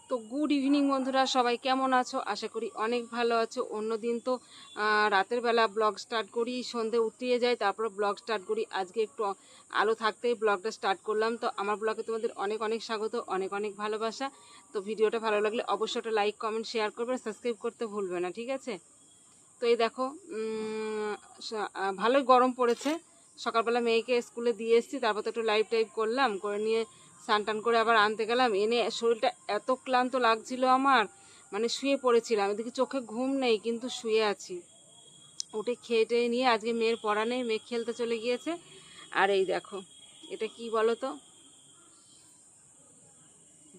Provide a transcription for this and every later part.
তো good evening বন্ধুরা, সবাই কেমন আছো? আশা করি অনেক ভালো আছো। অন্যদিন তো রাতের বেলা ব্লগ স্টার্ট করি, সন্ধে উঠিয়ে যাই, তারপর ব্লগ স্টার্ট করি। আজকে একটু আলো থাকতেই ব্লগটা স্টার্ট করলাম। তো আমার ব্লগে তোমাদের অনেক অনেক স্বাগত, অনেক অনেক ভালোবাসা। তো ভিডিওটা ভালো লাগলে অবশ্যই একটা লাইক, কমেন্ট, শেয়ার করবে, সাবস্ক্রাইব করতে ভুলবে না, ঠিক আছে? তো এই দেখো, ভালোই গরম পড়েছে। সকালবেলা মেয়েকে স্কুলে দিয়ে এসেছি, তারপর তো একটু লাইভ টাইপ করলাম, করে নিয়ে স্নান টান করে আবার আনতে গেলাম। এনে শরীরটা এত ক্লান্ত লাগছিল আমার, মানে শুয়ে পড়েছিলাম। এদিকে চোখে ঘুম নেই, কিন্তু শুয়ে আছি। উঠে খেয়ে টেয়ে নিয়ে আজকে মেয়ের পড়া নেই, মেয়ে খেলতে চলে গিয়েছে। আর এই দেখো, এটা কি বলো তো,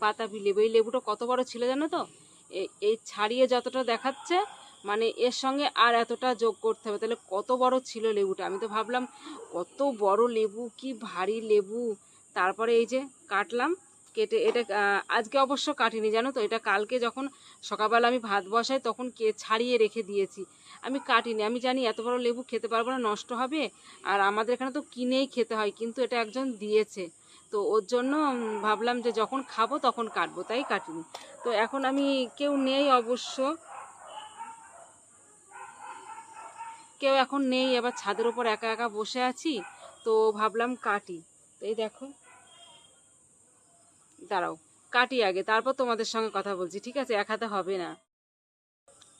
বাতাবি লেবু। এই লেবুটা কত বড় ছিল জানো তো? এই ছাড়িয়ে যতটা দেখাচ্ছে, মানে এর সঙ্গে আর এতটা যোগ করতে হবে, তাহলে কত বড় ছিল লেবুটা। আমি তো ভাবলাম কত বড় লেবু, কি ভারী লেবু। তারপরে এই যে কাটলাম, কেটে এটা আজকে অবশ্য কাটিনি জানো তো, এটা কালকে যখন সকালবেলা আমি ভাত বসাই তখন ছাড়িয়ে রেখে দিয়েছি। আমি কাটিনি, আমি জানি এত বড় লেবু খেতে পারবো না, নষ্ট হবে। আর আমাদের এখানে তো কিনেই খেতে হয়, কিন্তু এটা একজন দিয়েছে। তো ওর জন্য ভাবলাম যে যখন খাবো তখন কাটবো, তাই কাটিনি। তো এখন আমি, কেউ নেই অবশ্য, কেউ এখন নেই, এবার ছাদের উপর একা একা বসে আছি। তো ভাবলাম কাটি। তো এই দেখো, দাঁড়াও কাটি আগে, তারপর তোমাদের সঙ্গে কথা বলছি, ঠিক আছে? এক হাতে হবে না।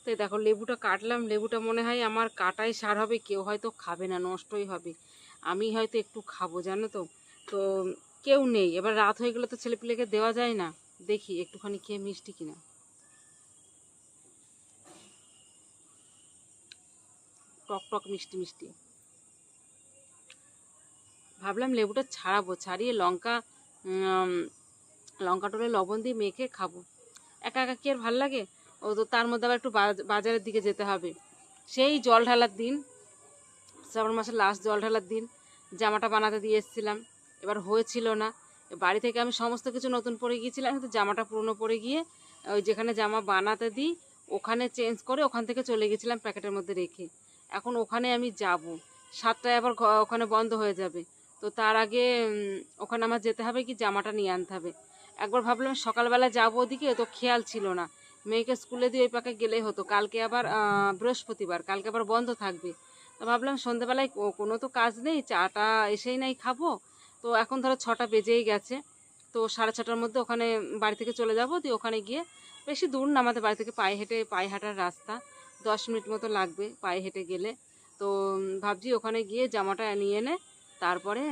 তো এই দেখো, লেবুটা কাটলাম। লেবুটা মনে হয় আমার কাটাই সার হবে, কেউ হয়তো খাবে না, নষ্টই হবে। আমি হয়তো একটু খাবো, জানো তো। তো কেউ নেই, এবার রাত হয়ে গেলে তো ছেলেপিলেকে দেওয়া যায় না। দেখি একটুখানি খেয়ে মিষ্টি কিনা। টক টক মিষ্টি মিষ্টি। ভাবলাম লেবুটা ছাড়াবো, ছাড়িয়ে লঙ্কা, লঙ্কা টলে লবণ দিয়ে মেখে খাবো। একা একা কি আর ভাল লাগে? ও তো তার মধ্যে আবার একটু বাজারের দিকে যেতে হবে। সেই জল ঢালার দিন, শ্রাবণ মাসের লাস্ট জল ঢালার দিন জামাটা বানাতে দিয়ে এসেছিলাম, এবার হয়েছিল না। বাড়ি থেকে আমি সমস্ত কিছু নতুন পরে গিয়েছিলাম, কিন্তু জামাটা পুরনো পরে গিয়ে ওই যেখানে জামা বানাতে দিই ওখানে চেঞ্জ করে ওখান থেকে চলে গেছিলাম প্যাকেটের মধ্যে রেখে। এখন ওখানে আমি যাব, 7টায় আবার ওখানে বন্ধ হয়ে যাবে। তো তার আগে ওখানে আমার যেতে হবে, কি জামাটা নিয়ে আনতে হবে। একবার ভাবলাম সকালবেলা যাবো ওদিকে, তো খেয়াল ছিল না। মেয়েকে স্কুলে দিয়ে ওই পাকে গেলেই হতো। কালকে আবার বৃহস্পতিবার, কালকে আবার বন্ধ থাকবে। তো ভাবলাম সন্ধেবেলায় কোনো তো কাজ নেই, চাটা এসেই নাই খাবো। তো এখন ধরো 6টা বেজেই গেছে। তো 6:30টার মধ্যে ওখানে বাড়ি থেকে চলে যাব। দিয়ে ওখানে গিয়ে, বেশি দূর না আমাদের বাড়ি থেকে, পায়ে হাঁটার রাস্তা, 10 মিনিট মতো লাগবে পায়ে হেঁটে গেলে। তো ভাবছি ওখানে গিয়ে জামাটা নিয়ে এনে তারপরে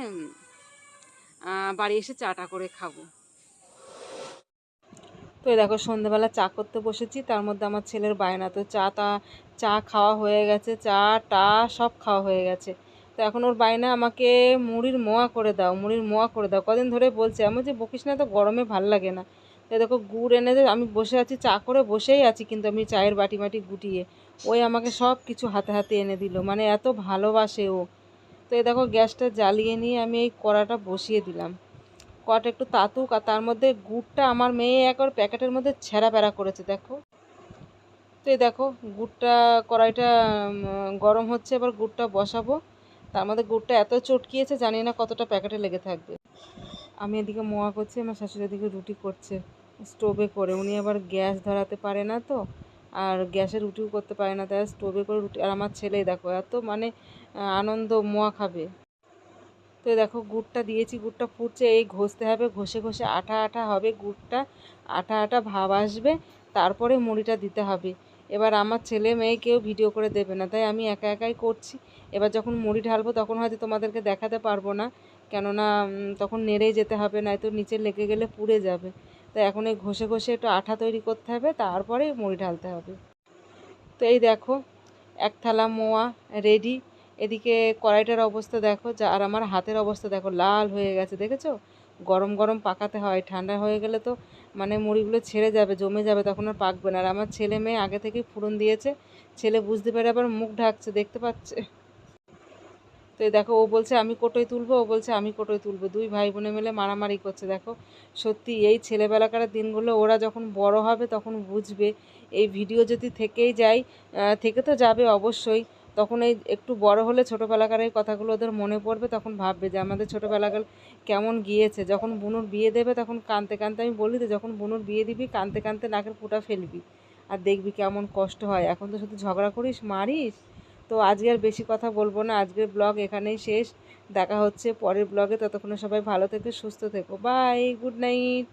বাড়ি এসে চাটা করে খাবো। তো এই দেখো, সন্ধ্যেবেলা চা করতে বসেছি, তার মধ্যে আমার ছেলের বায়না। তো চা খাওয়া হয়ে গেছে, চা টা সব খাওয়া হয়ে গেছে। তো এখন ওর বায়না আমাকে মুড়ির মোয়া করে দাও, মুড়ির মোয়া করে দাও। কদিন ধরে বলছে, আমি যে বকিস না তো, গরমে ভাল লাগে না। তো দেখো গুড় এনে দে, আমি বসে আছি চা করে বসেই আছি, কিন্তু আমি চায়ের বাটি মাটি গুটিয়ে, ওই আমাকে সব কিছু হাতে হাতে এনে দিল, মানে এত ভালোবাসে ও। তো এই দেখো, গ্যাসটা জ্বালিয়ে নিয়ে আমি এই কড়াটা বসিয়ে দিলাম। কড়াটা একটু তাতুক, আর তার মধ্যে গুড়টা আমার মেয়ে একবার প্যাকেটের মধ্যে ছেঁড়া বেড়া করেছে, দেখো। তো এই দেখো, গুড়টা, কড়াইটা গরম হচ্ছে, এবার গুড়টা বসাবো। তার মধ্যে গুড়টা এত চটকিয়েছে, জানি না কতটা প্যাকেটে লেগে থাকবে। আমি এদিকে মোয়া করছি, আমার শাশুড়ি এদিকে রুটি করছে স্টোভে করে। উনি আবার গ্যাস ধরাতে পারে না তো, আর গ্যাসে রুটিও করতে পারে না, তাই স্টোভে করে রুটি। আর আমার ছেলে দেখো এত মানে আনন্দ, মোয়া খাবে। তো দেখো গুড়টা দিয়েছি, গুড়টা ফুটছে, এই ঘষতে হবে, ঘষে ঘষে আঠা আঠা হবে গুড়টা, আঠা আঠা ভাব আসবে, তারপরে মুড়িটা দিতে হবে। এবার আমার ছেলে মেয়ে কেউ ভিডিও করে দেবে না, তাই আমি একা একাই করছি। এবার যখন মুড়ি ঢালবো তখন হয়তো তোমাদেরকে দেখাতে পারবো না, কেননা তখন নেড়েই যেতে হবে, নয়তো নিচে লেগে গেলে পুড়ে যাবে। তাই এখন এই ঘষে ঘষে একটু আঠা তৈরি করতে হবে, তারপরে মুড়ি ঢালতে হবে। তো এই দেখো, এক থালা মোয়া রেডি। এদিকে কড়াইটার অবস্থা দেখো, যা, আর আমার হাতের অবস্থা দেখো, লাল হয়ে গেছে, দেখেছো? গরম গরম পাকাতে হয়, ঠান্ডা হয়ে গেলে তো মানে মুড়িগুলো ছেড়ে যাবে, জমে যাবে, তখন আর পাকবে না। আর আমার ছেলে মেয়ে আগে থেকেই ফোড়ন দিয়েছে, ছেলে বুঝতে পেরে আবার মুখ ঢাকছে, দেখতে পাচ্ছে। তো এই দেখো, ও বলছে আমি কোটোয় তুলবো, ও বলছে আমি কোটোয় তুলবো, দুই ভাই বোনে মিলে মারামারি করছে। দেখো, সত্যি এই ছেলেবেলাকার দিনগুলো, ওরা যখন বড় হবে তখন বুঝবে। এই ভিডিও যদি থেকেই যায়, থেকে তো যাবে অবশ্যই, তখন এই একটু বড় হলে ছোটোবেলাকার এই কথাগুলো ওদের মনে পড়বে, তখন ভাববে যে আমাদের ছোটোবেলাকার কেমন গিয়েছে। যখন বুনুর বিয়ে দেবে তখন কাঁদতে কাঁদতে, আমি বলি তো যখন বুনুর বিয়ে দিবি কাঁদতে কাঁদতে নাকের ফুটা ফেলবি, আর দেখবি কেমন কষ্ট হয়। এখন তো শুধু ঝগড়া করিস, মারিস। তো আজকে আর বেশি কথা বলবো না, আজকের ব্লগ এখানেই শেষ। দেখা হচ্ছে পরের ব্লগে, ততক্ষণে সবাই ভালো থেকো, সুস্থ থেকো, বাই, গুড নাইট।